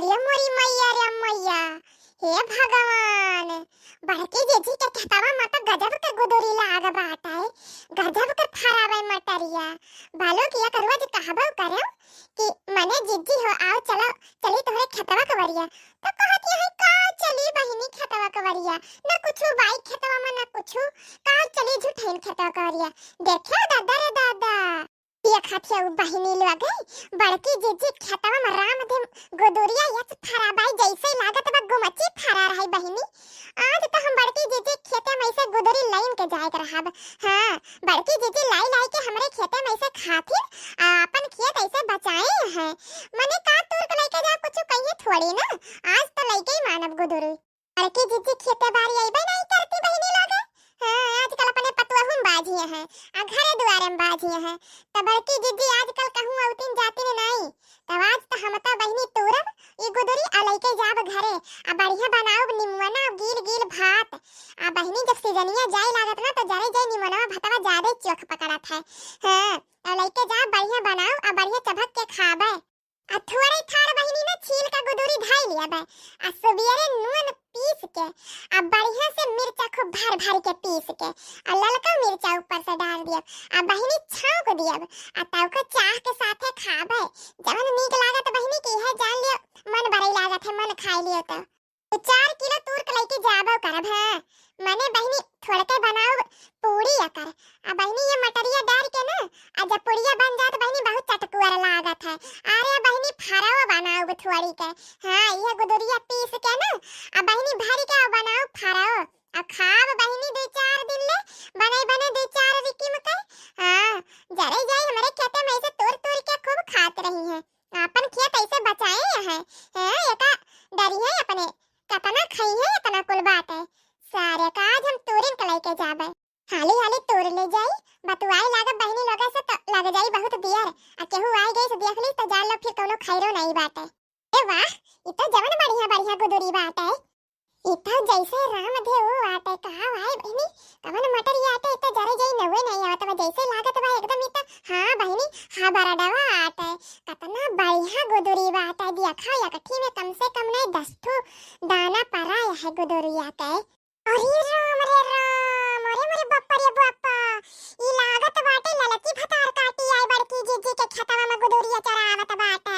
अरे मोरी मैया रे मैया, हे भगवान। बड़के जेजी के खेतवा में तो गजब के गुदुरी लाग बाटा है, गजब के फरावे मटरिया। बालो किया करवा जे कहबो करम कि मने जीजी हो आओ चलो चली तोहरे खेतवा कवरिया। तो कहती है का चली बहिनी खेतवा कवरिया, ना कुछ बाइक खेतवा में ना कुछ का चली झूठेन खेतवा कवरिया। देखो दादा रे दादा, ये खातिया बहिनी लगे बड़की जीजी खेतवा में राम दे गोदुरिया या फराबाई जैसे लागत बा गुमची फरा रही बहिनी। आज तो हम बड़की जीजी खेते में से गोदुरी लाइन के जाए रहब। हां, बड़की जीजी लाई लाई के हमरे खेते में से खातिर अपन खेत ऐसे बचाए हैं। मने का तूर के लेके जा कुछ कहिए थोड़ी ना, आज तो लेके ही मानव गोदुरी। बड़की जीजी खेते बारी आईबे नहीं करती बहिनी लगे। हां, आजकल अपने पतुआ हम बाजिए हैं आ घरे दुआरे में बाजिए हैं। त बड़की जीजी आजकल कहूं औतिन जाती नहीं। तब आज तो हम तो बहिनी तोरब ई गोदरी आ लइके जाब घरे आ बढ़िया बनाओ निमवना गील गील भात। आ बहिनी जब सीजनिया जाए लागत ना तो जाए जाए निमवना भातवा ज्यादा चोख पकड़त है। हां, आ लइके जा बढ़िया बनाओ आ बढ़िया चबक के खाबे। आ थोड़े थार बहिनी ने छील का गोदरी धाई लिया बे आ सवेरे नून पीस के आ बढ़िया से मिर्चा खूब भर भर के पीस के आ ललका मिर्चा ऊपर से डाल दिया आ बहिनी छाव को दिया आ ताव को चाह के साथे खाबे। जवन नीक लागत बहिनी की है जान लियो, मन बरई लागत है मन खाई लियो तो 4 किलो तूर के लेके जाबो करब। हां, मने बहिनी थोड़े के बनाओ पूरी कर आ बहिनी ये मटरिया डाल के ना आ जब पूरिया बन जात बहिनी बहुत चटकुर लागत है। अरे बहिनी फरावा बनाओ थोड़ी के। हां, ये गुदुरिया पीस के ना आ बहिनी भर के बनाओ फराओ आ खाब बहिनी 2-4 दिन ले बने बने 2-4 रिकी में के। हां, जरे जाए हमारे खेते में से तोड़ तोड़ के खूब खात रही है। अपन खेत ऐसे बचाए हैं। हां, एका डरी है अपने कतना खाई है इतना कुल बात है। सारे काज हम तोरिन के लेके जाबे। हाली हाली तोड़ ले जाई बतुआई लागे बहिनी लोगे से तो लग जाई बहुत दियर आ केहू आई गई से देख ली तो जान लो फिर कोनो खैरो नहीं बाटे। ए वाह, ई तो जवन बढ़िया बढ़िया गुदुरी बात है। ई तो जैसे राम दे वो आटे कहा भाई बहिनी कवन मटरिया आटे तो जरे जाई नवे नहीं आवत बा जैसे लागत बा एकदम। ई तो हां बहिनी हां बराडवा आटे कतना बढ़िया गुदुरी बात है। दिया खा या कठी में कम से कम नहीं 10 ठो दाना पराया है गुदुरिया के। अरे राम रे राम, अरे मेरे बापा रे बापा, ई लागत बाटे ललकी भतार काटी आई बड़की जीजी के खेतवा में गुदुरिया चरावत बाटे।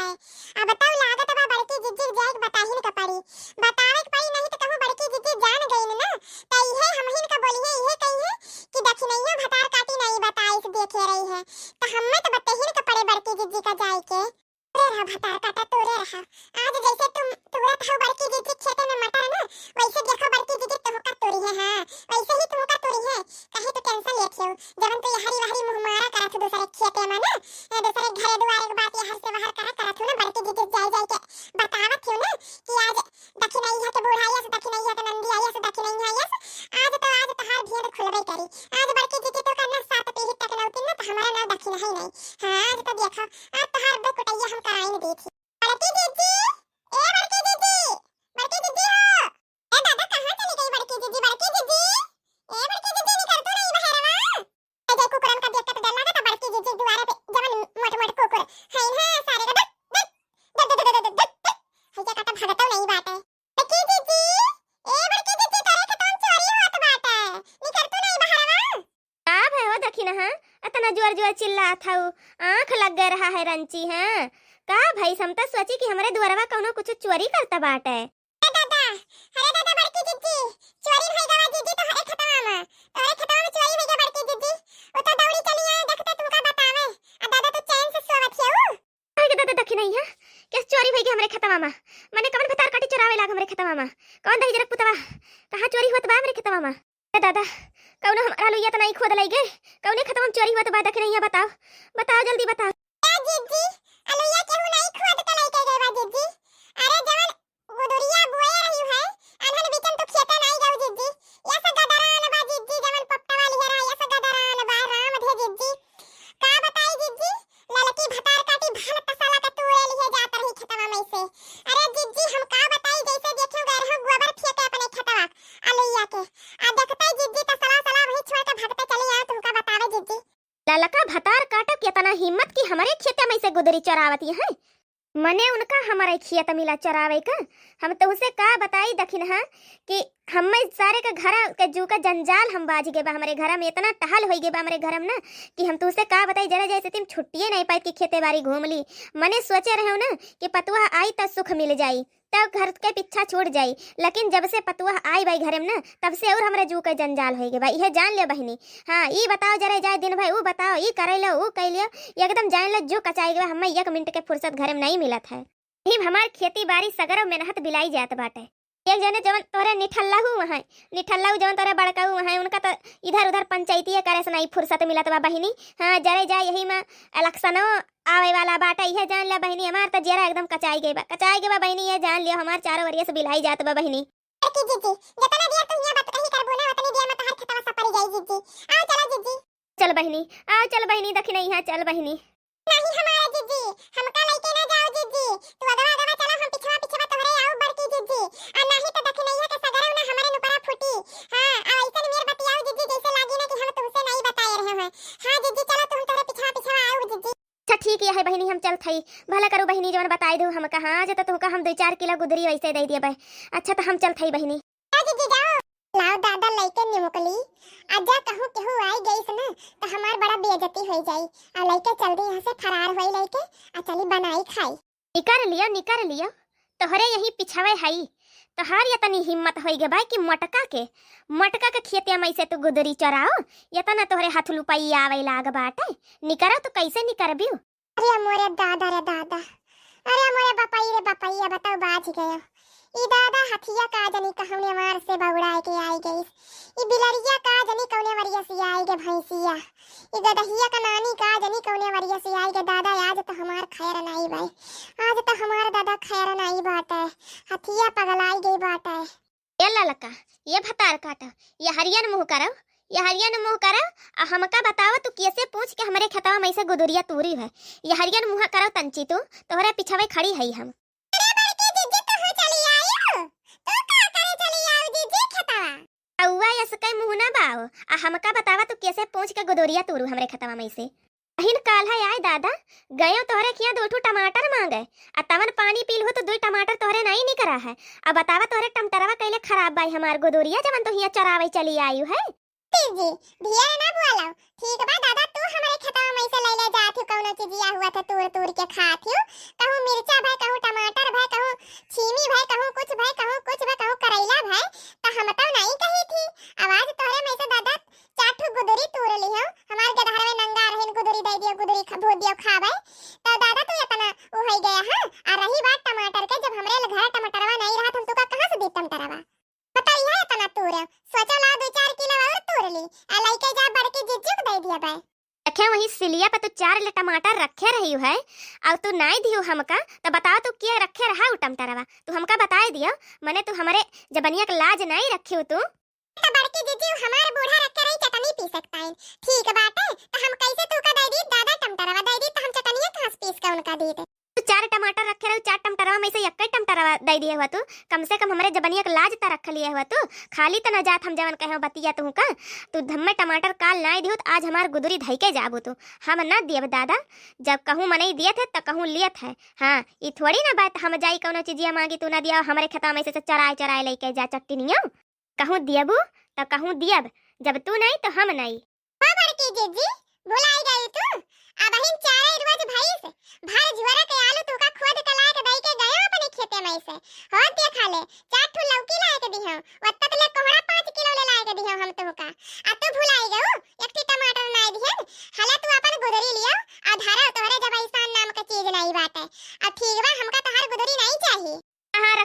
अब बताओ लागत बा बड़की जीजी जाए बताहिन का पड़ी, बतावे के पड़ी नहीं तो कहूं बड़की जीजी जान गई ना त इहे हमहिन का बोली है इहे कही है कि दक्षिणैया भतार काटी नहीं बताई से देखे रही है तो हमें तो बताहिन का पड़े बड़की जीजी का जाए के। अरे रहा भतार काटा तोरे रहा आज जैसे तुम तुरत हो बड़की जीजी खेते में मटर ना वैसे देखो बड़की जीजी तो का तोरी है। हां, वैसे ही तुम का तोरी है कहे तो टेंशन लेत हो जवन तो हरी हरी मुंह मारा करत दूसरे खेते में ना दूसरे घरे दुआरे के बात हर से बाहर करत हो ना बड़की जीजी जाई जाई के बतावत हो ना कि आज दक्षिणैया के बुढ़ाइया से दक्षिणैया के नंदी आया से दक्षिणैया आया आज तो हर भेद खुलबे करी। आज बड़की जीजी तो करना 7 पीढ़ी तक नौती ना तो हमारा ना दक्षिण है नहीं। हां, आज तो देखो आज तो हर दो कुटैया हम कराई नहीं दी थी। बड़की जीजी, ए बड़की जीजी, बड़की जीजी हो ए दादा कहां चली गई बड़की जीजी? बड़की जीजी, ए बड़की जीजी निकल तो नहीं बहरवा। अजय कुकुरन का देख के तो डर लगा था बड़की जीजी द्वारे पे जवन मोट मोट कुकुर है ना सारे का हैया काटा भगतो नहीं बात है। बड़की जीजी, ए बड़की जीजी तारे के तुम चोरी होत बात है निकल तो नहीं बहरवा। का भय हो दखिन हां इतना जोर जोर चिल्लात हऊ, आंख लग गए रहा है रंची। हां, का भाई समता सोची कि हमरे द्वारवा कौनो कुछ चोरी करता बाटे। दादा, अरे दादा बड़की जीजी चोरी भई गवा जीजी तो हरे खतवा में चोरी भई गवा बड़की जीजी वो तो दौड़ी चली आए देखते तुमका बतावे आ दादा तो चैन से सोवत है। अरे के दादा दखिनैया कैसे चोरी भई के हमरे खतवा में? माने कवन भतार काटी चोरावे लाग हमरे खतवा में? कौन दही जरक पुतवा कहां चोरी होत बा हमरे खतवा में? ए दादा कौनो हमरा लुइया तो नहीं खोद लई गे कौने खतवा में चोरी होत बा दखिनैया बताओ बताओ जल्दी बताओ। ए जीजी अलुइया केहू नहीं खोद के लई के गए बा जीजी। अरे जवन गुदुरिया बुए रही है अनहन बीचन तो खेते नहीं जाऊ जीजी। या से गदरान बा जीजी जवन पप्पा वाली है या से गदरान बा राम धे जीजी। का बताई जीजी ललकी भतार काटी भल तसला का तोड़े लिए जात रही खेतवा में से। अरे जीजी हम का बताई जैसे देखियो गए हो गोबर फेंके अपने खेतवा अलुइया के आ देखते जीजी तसला सला वही छोड़ के भागते चली आ तुमका बतावे जीजी। ललका भतार काटब कितना हिम्मत की हमारे खेते में से गुदरी चरावती है। मने उनका हमारे खियत मिला चरावे का। हम तुमसे का बताई दखिन हा कि हम सारे का घर के जू का जंजाल हम बाज गए बा हमारे घर में, इतना टहल हो गए बा हमारे घर में ना कि हम तुमसे का बताई। जरा जैसे तुम छुट्टिए नहीं पाई कि खेते बाड़ी घूम ली। मने सोचे रहे हो ना कि पतुआ आई तो सुख मिल जाई, तब घर के पीछा छूट जाई, लेकिन जब से पतुआ आई भाई घर में ना तब से और हमारे जू का जंजाल हो गए भाई। यह जान लियो बहनी। हाँ ई बताओ जरा जाए दिन भाई, वो बताओ ई करे लो वो कह लियो, एकदम जान लो जो कचाई गए हमें 1 मिनट के फुर्सत घर में नहीं मिलत है। ही हमार खेती बाड़ी सगर मेहनत बिलाई जात बाटे। एक जने जवन तोरे निठल्ला वहाँ निठल्ला जवन तोरे बड़का वहाँ उनका तो इधर उधर पंचायती करे से नहीं फुर्सत मिलत बा बहिनी। हाँ जरे जाए यही में इलेक्शनो आवे वाला बाटा, यह जान लिया बहिनी हमार तो जरा एकदम कचाई गई बा बहिनी। ये जान लियो हमार चारों वरिया से बिलाई जात बा बहिनी। चल बहिनी आओ, चल बहिनी दखिन यहाँ चल बहिनी। नहीं हमारा जीजी, हमका लेके ना जाओ जीजी, तू अगवा अगवा चला, हम पिछवा पिछवा तोहरे आओ बड़की जीजी। आ नहीं तो दखनैया के सगरौ ना हमारे नुपरा फूटी। हां आ ऐसन मेर बतियाओ जीजी जैसे लागी ना कि हम तुमसे नहीं बताए रहे हैं। हां जीजी चलो तुम तोहरे पिछवा पिछवा आओ जीजी। अच्छा ठीक है बहिनी, हम चल थई भला करो बहिनी जवन बताई दो हम कहां जे तो तुमका हम 2-4 किलो गुदरी वैसे दे दिए बे। अच्छा तो हम चल थई बहिनी। जीजी जाओ लाओ दादा लइके निमुकली आजा कहूं केहू आई गईस ना तो हमार बड़ा बेइज्जती हो जाई। आ लइके जल्दी यहां से फरार होई लइके आ चली बनाई खाई। निकर लियो तोहरे यही पिछावे हई तोहार या तनी हिम्मत होई गे भाई कि मटका के खेतिया में से तू गुदरी चराओ या तना तोहरे हाथ लुपाई आवे लाग बाटे। निकरो तो कैसे निकरबियो। अरे मोरे दादा रे दादा, अरे मोरे बापाई रे बताओ बाज गयो। ई दादा हथिया का जनी कहने मार से बौड़ाए के आई गई। ई बिलरिया का जनी कौने वरिया से आई गे भैंसिया। ई गदहिया का नानी का जनी कौने वरिया से आई गे दादा। आज तो हमार खैर नहीं भाई, आज तो हमार दादा खैर नहीं बाटे। हथिया पगलाई गई बाटे। ए ललका ये भतार काटा ये हरियन मुंह करो, ये हरियन मुंह करो। आ हमका बताओ तू कैसे पूछ के हमरे खेतवा में से गुदरिया तूरी है। ये हरियन मुंह करो तंची तू तोहरे पिछावे खड़ी है हम। औवा यसकै मुंह ना बाओ आ हमका बतावा तू कैसे पूछ के गुदरिया तूरू हमरे खतवा में से। अहिन काल है आय दादा गयो तोहरे किया 2 टमाटर मांगे आ तवन पानी पील हो तो 2 टमाटर तोहरे नहीं निकरा है। अब बतावा तोहरे टमटरवा कैले खराब बाई हमार गुदरिया जवन तो हिया चरावे चली आयु है। जी धिया ना बोलाओ ठीक बा दादा, तू हमारे खेतवा में से ले ले जात हो कौनो चीजिया हुआ था तोड़ के खात हो। कहूं मिर्चा भाई, कहूं टमाटर भाई, कहूं छीमी भाई, कहूं कुछ भाई, कहूं करेला भाई, तो हम तो नहीं कही थी। आवाज तोहरे में से दादा 4 गुदरी तोड़ ली हो। हमार गदहर में नंगा रहन गुदरी दे दियो, गुदरी भो दियो खा भाई। तो दादा तू इतना वो हो गया हां। आ रही बात टमाटर के, जब हमरे घर टमाटरवा नहीं रहा हम तो का कहां से दी टमाटरवा बताइए। इतना तोड़ सोचा ला 2-4 किलो और तोड़ ली आ लइके जा बड़की जीजी को दे दिया भाई। रखे वही सिलिया पे तू 4 ले टमाटर रखे रही है और तू नहीं दियो हमका तो बताओ तू क्या रखे रहा उ टमाटरवा तू हमका बताए दियो। मने तू हमारे जबनिया का लाज नहीं रखी तू। तो बड़की जीजी हमार बूढ़ा रखे रही चटनी पी सकता है ठीक बात है। तो हम कैसे तू का दे दी दादा टमाटरवा दे दी तो हम चटनिया कहां से पीस के उनका दे दे। तू 4 टमाटर रखे रहो 4 टमाटरवा में से 1 टमाटरवा दे दिए हुआ तू। कम से कम हमारे जबनिया का लाज ता रख लिए हुआ तू। खाली त न जात हम जवन कहे बतिया तू का तू धम्मे टमाटर काल नहीं दियो तो आज हमार गुदरी धई के जाबू तू। हम ना दियब दादा, जब कहूं मने दिए थे तो कहूं लियत है। हां ई थोड़ी ना बात हम जाई कोनो चीजिया मांगी तू ना दिया हमारे खेता में से चराए लेके जा चट्टनियो। कहूं दियबू तो कहूं दियब, जब तू नहीं तो हम नहीं। हां बड़की जीजी भुलाई गई तू। अब हम चारे रोज भाई से भार जुआरा के आलू तू का खुद के लाके दई के गयो अपने खेते में से। हो ते खा ले 4 ठो लौकी लाए के दिहो वत्तत ले कोहड़ा 5 किलो ले लाए के दिहो हम तो का। आ तू भुलाई गयो एक टी टमाटर नहीं दिहन। हाला तू अपन गुदरी लियो आधारा तोहरे जब ऐसा नाम का चीज नहीं बाटे। अब ठीक बा हमका तोहर गुदरी नहीं चाहिए। हाँ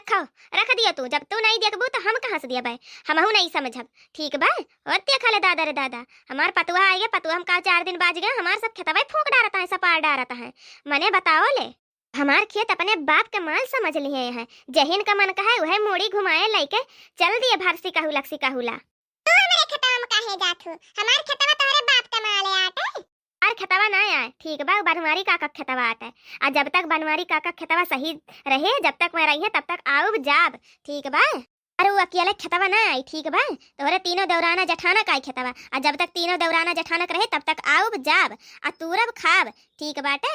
रख दिया तू, जब तू नहीं देखबू तो हम कहाँ से दिया भाई हमहू नहीं समझब ठीक बा। और ते खा ले दादा रे दादा हमार पतुआ आएगा पतुआ हम का 4 दिन बाज गए हमार सब खेतवा फूंक डालता है सपार डालता है। मने बताओ ले हमार खेत अपने बाप के माल समझ लिए हैं। जहीन का मन का है वह मोड़ी घुमाए लेके चल दिए भारसी काहुला सी काहुला। तू हमारे खेतवा में काहे जाथू? हमार खेतवा तोहरे बाप का माल है आटे। और खेतवा ना आए ठीक बा बनवारी काका खेतवा आता है। और जब तक बनवारी काका खेतवा सही रहे जब तक मैं रही है तब तक आओ जाब ठीक बा। अरे वो अकेले खेतवा ना आई, ठीक बा। तोहरे तीनों दौराना जठाना का खेतवा, आ जब तक तीनों दौराना जठानक रहे तब तक आऊब जाब आ तूरब खाब, ठीक बाटे।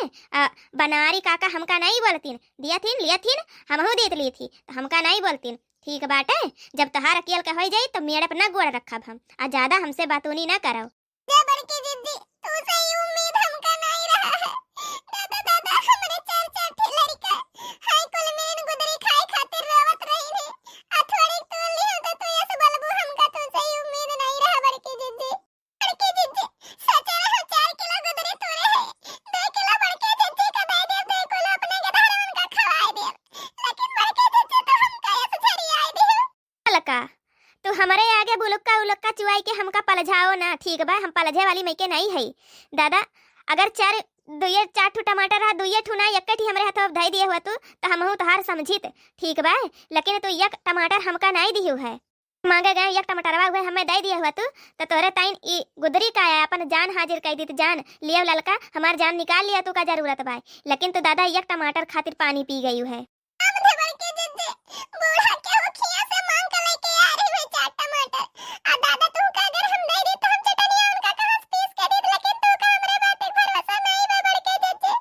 बनारी काका हमका नहीं बोलतीन, दिया थीन लिया थीन, हमहू देत ली थी, तो हमका नहीं बोलतीन, ठीक बाटे। जब तहार अकेल का हो जाई तो मेड़ पर ना गोड़ रखब हम, आ ज्यादा हमसे बातूनी ना करो। जे बड़की दीदी तू से ही उम्मीद हमका नहीं रहा है। दादा दादा हमरे चार चार ठे लड़का हाय कुल मेन गुदरी खाए खातिर रोवत रही ने। अथवाड़ी तू लियो तो तू ऐसे बलबू हमका तू से ही उम्मीद नहीं रहा बड़की दीदी। बड़की दीदी सचे रहा 4 किलो गुदरी तोरे है, 2 किलो बड़के दीदी का दे दे, 2 किलो अपने गधारवन का खवाए दे, लेकिन बड़के दीदी तो हमका ऐसे छड़ी आई दी। लका तू हमारे आगे बुलुक्का उलुक्का चुआई के हमका पलझाओ ना, ठीक बा। हम पलझे वाली मैके नहीं है दादा। अगर चार ठू टमाटर रहा, दुइये ठू ना एक ही हमरे हाथ धई दिए हुआ तू तो हमहू तहार समझित, ठीक बा। लेकिन तू एक टमाटर हमका नहीं दियो है, मांगे गए एक टमाटरवा हुए हमें दे दिए हुआ तू, तो तोरे ताइन ई गुदरी का है अपन जान हाजिर कर दी, जान लियो ललका, हमार जान निकाल लिया तू का जरूरत बा। लेकिन तू दादा एक टमाटर खातिर पानी पी गई है। बड़की दीदी बूढ़ा के होखिया से मांग के लेके आ रही है 4 टमाटर। आ दादा तू का अगर हम दे दी तो हम चटनिया उनका कहां से पीस के दी, लेकिन तू का हमरे बात पे भरोसा नहीं बा बड़की दीदी।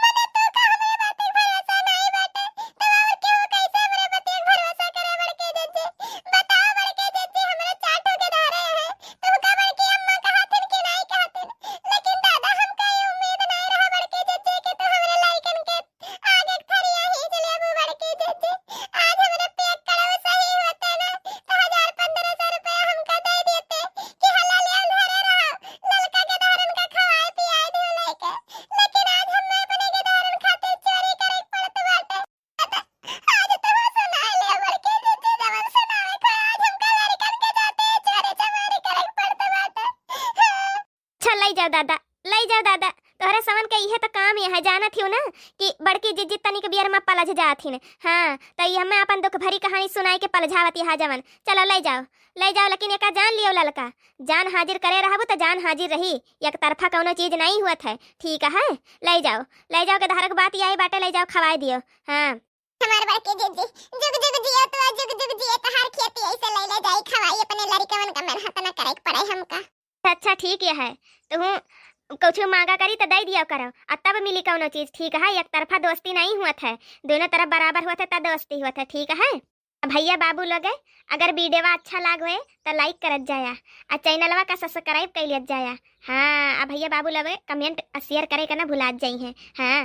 मने तू का हमरे बात पे भरोसा नहीं बाटे तो और क्यों कैसे हमरे बात पे भरोसा करे बड़की दीदी। बताओ बड़की दीदी हमरे 4 ठो के धारे हैं, तू का बड़की अम्मा कहतिन कि नहीं कहतिन, लेकिन दादा हमका ये उम्मीद नहीं रहा बड़की दीदी कि तू हमरे लाइकन के आगे थरिया ही चले बू बड़की दीदी। आज हमरे पेट कड़व सही होते ना तो 1000-1500 रुपया हमका दे देते कि हलाल अंधारे रहो, ललका के धारन का खवाए पियाए दियो लेके, लेकिन आज हमें अपने के धारन खातिर चोरी करे पड़त बाटे। आज तो सुना ले बड़की दीदी जवन सुनावे को आज हमका लड़कन के जाते चोरी चमारी करे पड़त बाटे। अच्छा ले जाओ दादा, ले जाओ दादा। तोहरे समन के इहे तो काम है, जाना थियो ना कि बड़की जिज्जी तनी के बियर में पलझ जाथिन। हाँ तो ये हमें अपन दुख भरी कहानी सुनाई के पलझावती हा जवन। चलो ले जाओ ले जाओ, लेकिन एका जान लियो ललका, जान हाजिर करे रहबो तो जान हाजिर रही, एक तरफा कौनो चीज नहीं हुआ है, ठीक है। ले जाओ के धारक बात यही बाटे, ले जाओ खवाए दियो। हाँ हमार बड़के दीदी जुग जुग जियो तो जुग जुग जिए तहार खेती ऐसे ले ले जाई खवाई अपने लड़कवन का मेहनत ना करे के पड़े हमका। अच्छा ठीक है, तो कुछ मांगा करी तो दे दिया करो, और तब मिली कौनो चीज, ठीक है। एक तरफा दोस्ती नहीं हुआ है, दोनों तरफ बराबर हुआ था तब दोस्ती हुआ था, ठीक है। भैया बाबू लोग अगर वीडियो अच्छा लागो तो लाइक करत जाया, और चैनलवा का सब्सक्राइब कर लिया जाया। हाँ भैया बाबू लोग कमेंट शेयर करे का ना भुला जाई है। हाँ।